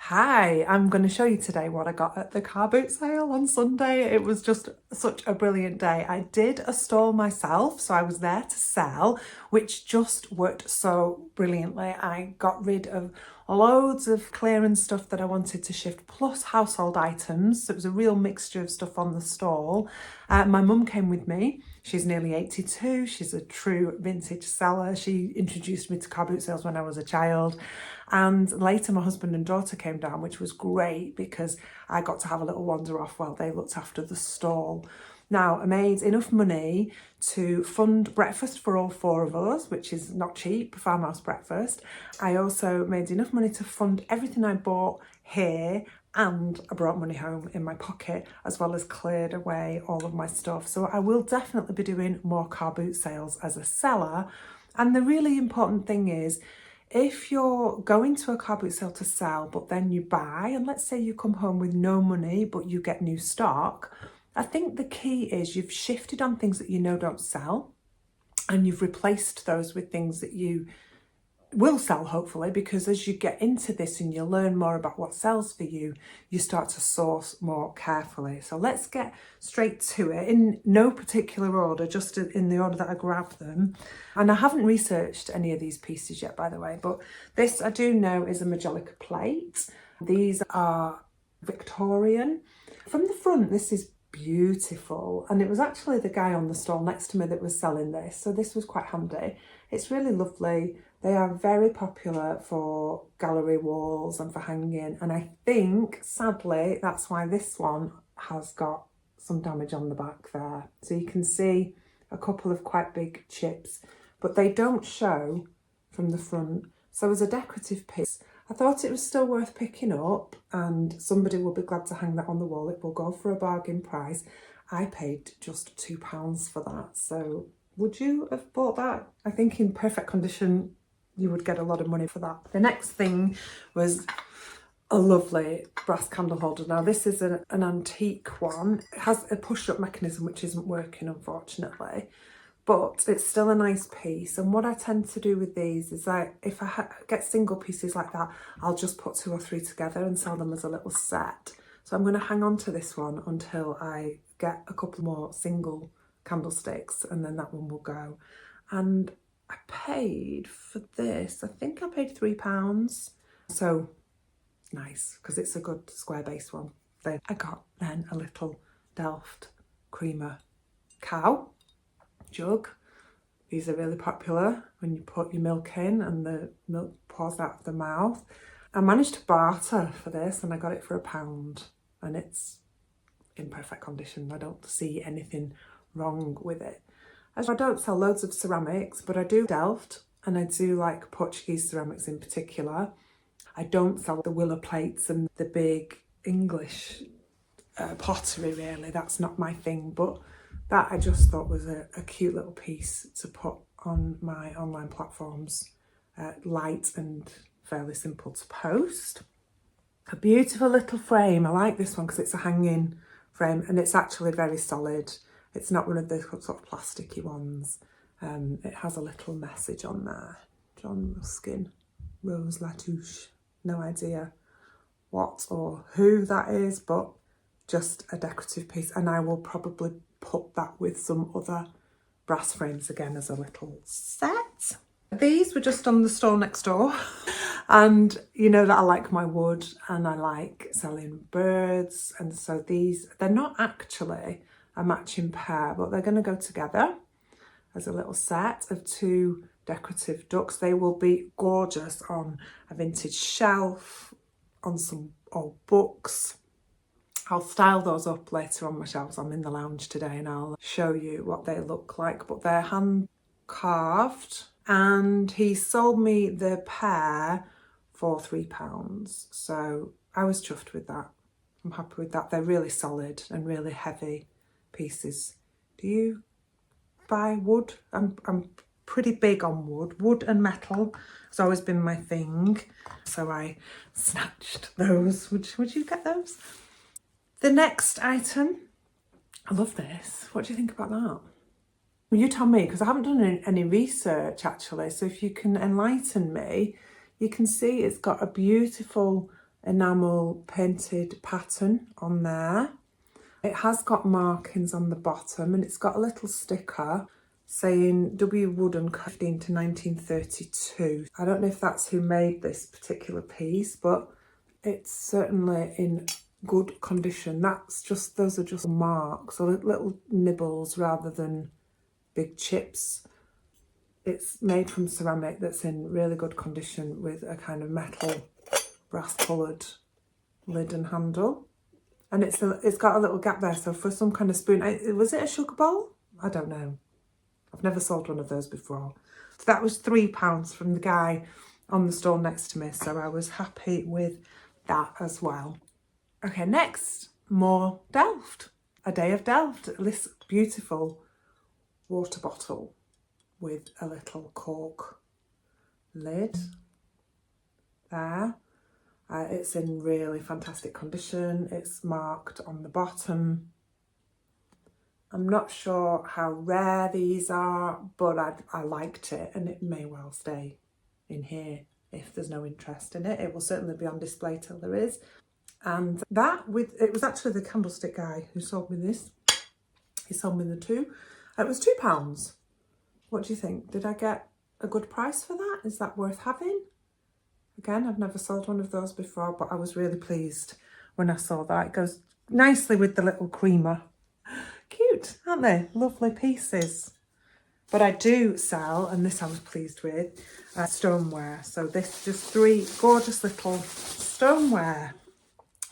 Hi, I'm going to show you today what I got at the car boot sale on Sunday. It was just such a brilliant day. I did a stall myself, so I was there to sell, which just worked so brilliantly. I got rid of loads of clearance stuff that I wanted to shift, plus household items. So it was a real mixture of stuff on the stall. My mum came with me. She's nearly 82. She's a true vintage seller. She introduced me to car boot sales when I was a child. And later my husband and daughter came down, which was great because I got to have a little wander off while they looked after the stall. Now, I made enough money to fund breakfast for all four of us, which is not cheap, farmhouse breakfast. I also made enough money to fund everything I bought here, and I brought money home in my pocket, as well as cleared away all of my stuff. So I will definitely be doing more car boot sales as a seller. And the really important thing is, if you're going to a car boot sale to sell, but then you buy, and let's say you come home with no money, but you get new stock, I think the key is you've shifted on things that you know don't sell, and you've replaced those with things that you will sell, hopefully, because as you get into this and you learn more about what sells for you, you start to source more carefully. So let's get straight to it in no particular order, just in the order that I grabbed them. And I haven't researched any of these pieces yet, by the way, but this I do know is a Majolica plate. These are Victorian. From the front, this is beautiful, and it was actually the guy on the stall next to me that was selling this, so this was quite handy. It's really lovely. They are very popular for gallery walls and for hanging, and I think sadly that's why this one has got some damage on the back there. So you can see a couple of quite big chips, but they don't show from the front. So as a decorative piece, I thought it was still worth picking up, and somebody will be glad to hang that on the wall. It will go for a bargain price. I paid just £2 for that. So would you have bought that? I think in perfect condition, you would get a lot of money for that. The next thing was a lovely brass candle holder. Now this is an antique one. It has a push-up mechanism which isn't working, unfortunately, but it's still a nice piece. And what I tend to do with these is if I get single pieces like that, I'll just put 2 or 3 together and sell them as a little set. So I'm going to hang on to this one until I get a couple more single candlesticks, and then that one will go. And I paid for this, I think I paid £3. So nice, because it's a good square base one. Then I got then a little Delft creamer cow jug. These are really popular when you put your milk in and the milk pours out of the mouth. I managed to barter for this and I got it for £1, and it's in perfect condition. I don't see anything wrong with it. As I don't sell loads of ceramics, but I do Delft, and I do like Portuguese ceramics in particular. I don't sell the willow plates and the big English pottery, really. That's not my thing, but that I just thought was a cute little piece to put on my online platforms. Light and fairly simple to post. A beautiful little frame. I like this one because it's a hanging frame, and it's actually very solid. It's not one of the sort of plasticky ones. It has a little message on there. John Ruskin, Rose Latouche. No idea what or who that is, but just a decorative piece. And I will probably put that with some other brass frames again as a little set. These were just on the store next door. And you know that I like my wood and I like selling birds. And so these, they're not actually a matching pair, but they're going to go together as a little set of 2 decorative ducks. They will be gorgeous on a vintage shelf, on some old books. I'll style those up later on my shelves. I'm in the lounge today and I'll show you what they look like, but they're hand carved, and he sold me the pair for £3. So I was chuffed with that. I'm happy with that. They're really solid and really heavy pieces. Do you buy wood? I'm pretty big on wood. Wood and metal has always been my thing, so I snatched those. Would you get those? The next item, I love this. What do you think about that? Well, you tell me, because I haven't done any research actually, so if you can enlighten me. You can see it's got a beautiful enamel painted pattern on there. It has got markings on the bottom and it's got a little sticker saying W. Wooden 15 to 1932. I don't know if that's who made this particular piece, but it's certainly in good condition. Those are just marks or little nibbles rather than big chips. It's made from ceramic that's in really good condition with a kind of metal brass coloured lid and handle. And it's got a little gap there, so for some kind of spoon. Was it a sugar bowl? I don't know. I've never sold one of those before. So that was £3 from the guy on the stall next to me, so I was happy with that as well. Okay, next, more Delft. A day of Delft. This beautiful water bottle with a little cork lid there. It's in really fantastic condition. It's marked on the bottom. I'm not sure how rare these are, but I liked it and it may well stay in here if there's no interest in it. It will certainly be on display till there is. And it was actually the candlestick guy who sold me this. He sold me the two. It was £2. What do you think? Did I get a good price for that? Is that worth having? Again, I've never sold one of those before, but I was really pleased when I saw that. It goes nicely with the little creamer. Cute, aren't they? Lovely pieces. But I do sell, and this I was pleased with, stoneware. So this, just 3 gorgeous little stoneware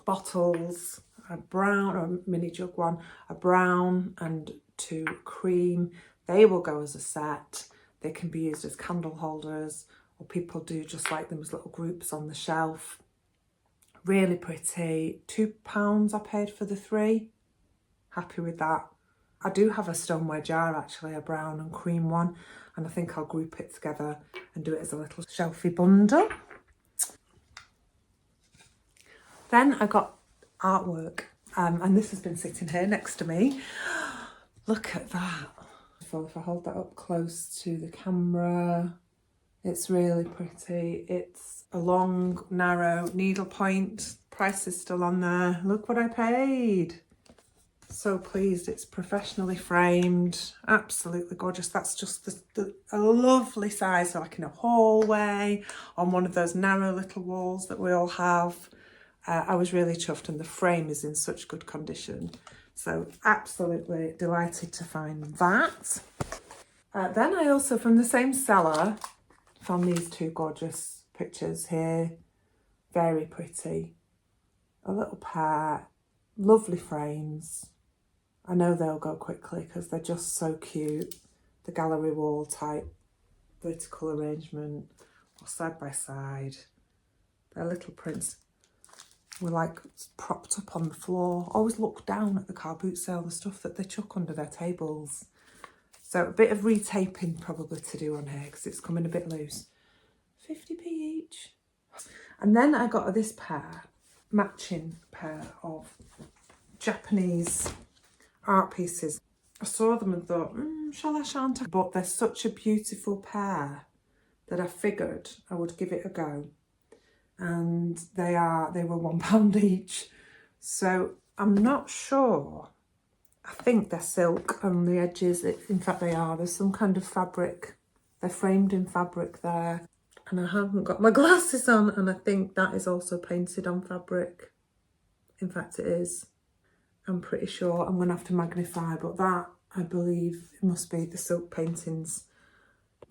bottles, a brown, or a mini jug one, a brown and 2 cream. They will go as a set. They can be used as candle holders, or people do just like them as little groups on the shelf. Really pretty. £2 I paid for the 3. Happy with that. I do have a stoneware jar actually, a brown and cream one, and I think I'll group it together and do it as a little shelfie bundle. Then I got artwork, and this has been sitting here next to me. Look at that. So if I hold that up close to the camera, it's really pretty. It's a long, narrow needlepoint. Price is still on there. Look what I paid. So pleased. It's professionally framed. Absolutely gorgeous. That's just a lovely size, so like in a hallway, on one of those narrow little walls that we all have. I was really chuffed, and the frame is in such good condition. So absolutely delighted to find that. Then I also, from the same seller, found these 2 gorgeous pictures here. Very pretty. A little pair. Lovely frames. I know they'll go quickly because they're just so cute. The gallery wall type vertical arrangement, or side by side. Their little prints were like propped up on the floor. Always look down at the car boot sale, the stuff that they chuck under their tables. So a bit of retaping probably to do on here because it's coming a bit loose. 50p each. And then I got this matching pair of Japanese art pieces. I saw them and thought, shall I, shan't I? But they're such a beautiful pair that I figured I would give it a go. And they were £1 each. So I'm not sure. I think they're silk on the edges. In fact, they are. There's some kind of fabric. They're framed in fabric there. And I haven't got my glasses on, and I think that is also painted on fabric. In fact, it is. I'm pretty sure. I'm going to have to magnify, but that, I believe, it must be the silk paintings,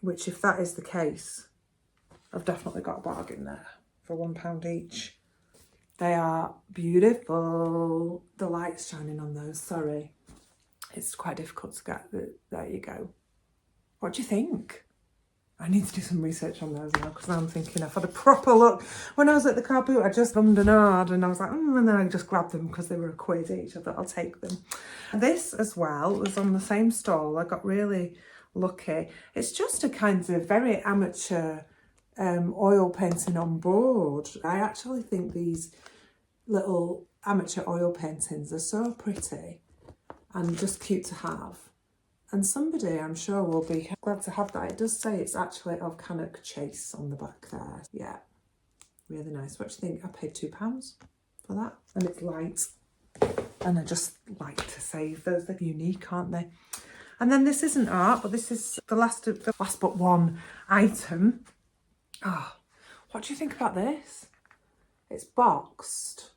which, if that is the case, I've definitely got a bargain there for £1 each. They are beautiful. The light's shining on those, sorry. It's quite difficult to get. There you go. What do you think? I need to do some research on those now, because I'm thinking I've had a proper look. When I was at the car boot, I just ummed and ahed, and I was like, and then I just grabbed them because they were £1 each. I thought I'll take them. This as well was on the same stall. I got really lucky. It's just a kind of very amateur oil painting on board. I actually think these little amateur oil paintings are so pretty and just cute to have. And somebody, I'm sure, will be glad to have that. It does say it's actually of Cannock Chase on the back there. Yeah. Really nice. What do you think? I paid £2 for that, and it's light. And I just like to save those. They're unique, aren't they? And then this isn't art, but this is the last but one item. Oh, what do you think about this? It's boxed.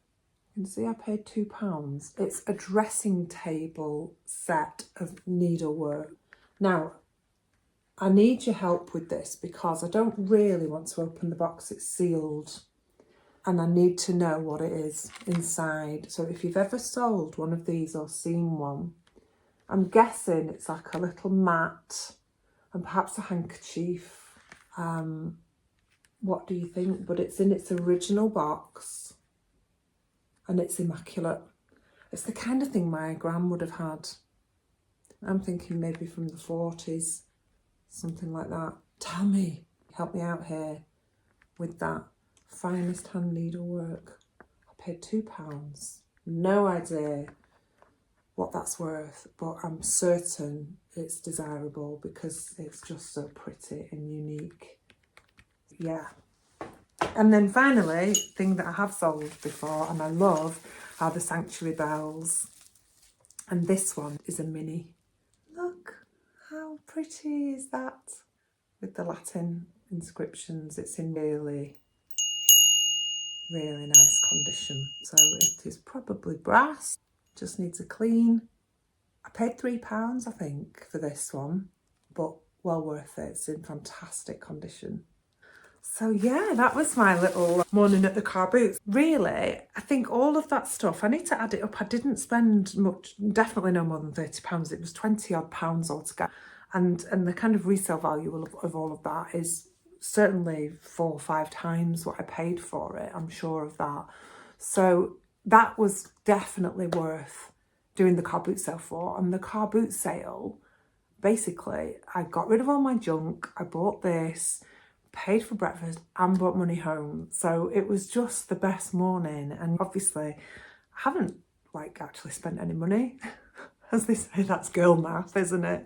You can see I paid £2. It's a dressing table set of needlework. Now, I need your help with this because I don't really want to open the box. It's sealed. And I need to know what it is inside. So if you've ever sold one of these or seen one, I'm guessing it's like a little mat and perhaps a handkerchief. What do you think? But it's in its original box and it's immaculate. It's the kind of thing my gran would have had. I'm thinking maybe from the 40s, something like that. Tell me, help me out here with that. Finest hand needlework. I paid £2. No idea what that's worth, but I'm certain it's desirable because it's just so pretty and unique. Yeah. And then finally, thing that I have sold before and I love are the sanctuary bells. And this one is a mini. Look, how pretty is that? With the Latin inscriptions, it's in really nice condition. So it is probably brass, just needs a clean. I paid £3, I think, for this one, but well worth it. It's in fantastic condition. So yeah, that was my little morning at the car boots. Really, I think all of that stuff, I need to add it up. I didn't spend much, definitely no more than £30. It was 20 odd pounds altogether. And the kind of resale value of all of that is certainly 4 or 5 times what I paid for it. I'm sure of that. So that was definitely worth doing the car boot sale for. And the car boot sale, basically, I got rid of all my junk. I bought this, paid for breakfast and brought money home. So it was just the best morning. And obviously I haven't actually spent any money. As they say, that's girl math, isn't it?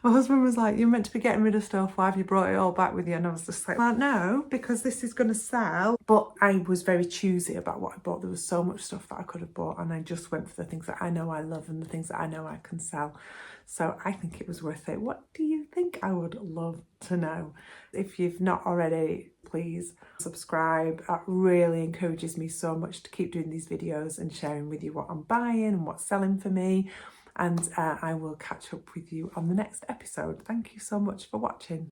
My husband was like, you're meant to be getting rid of stuff, why have you brought it all back with you? And I was just like, well, no, because this is going to sell. But I was very choosy about what I bought. There was so much stuff that I could have bought and I just went for the things that I know I love and the things that I know I can sell. So I think it was worth it. What do you think? I would love to know. If you've not already, please subscribe. That really encourages me so much to keep doing these videos and sharing with you what I'm buying and what's selling for me. And I will catch up with you on the next episode. Thank you so much for watching.